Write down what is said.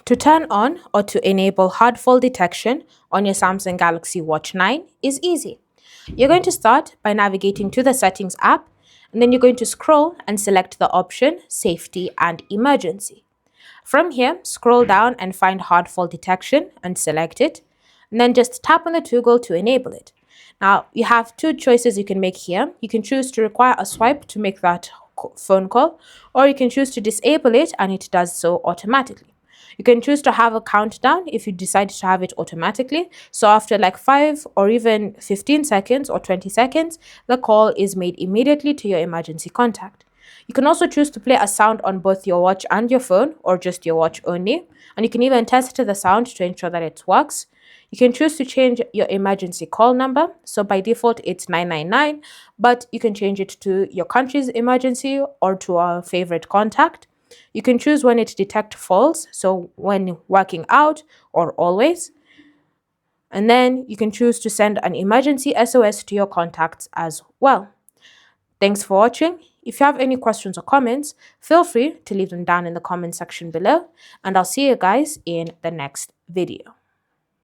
To turn on or to enable hard fall detection on your Samsung Galaxy Watch 9 is easy. You're going to start by navigating to the Settings app, and then you're going to scroll and select the option Safety and Emergency. From here, scroll down and find hard fall detection and select it, and then just tap on the toggle to enable it. Now, you have two choices you can make here. You can choose to require a swipe to make that phone call, or you can choose to disable it and it does so automatically. You can choose to have a countdown if you decide to have it automatically. So after like 5 or even 15 seconds or 20 seconds, the call is made immediately to your emergency contact. You can also choose to play a sound on both your watch and your phone, or just your watch only. And you can even test the sound to ensure that it works. You can choose to change your emergency call number. So by default, it's 999, but you can change it to your country's emergency or to a favorite contact. You can choose when it detects falls, so when working out or always. And then you can choose to send an emergency SOS to your contacts as well. Thanks for watching. If you have any questions or comments, feel free to leave them down in the comment section below, and I'll see you guys in the next video.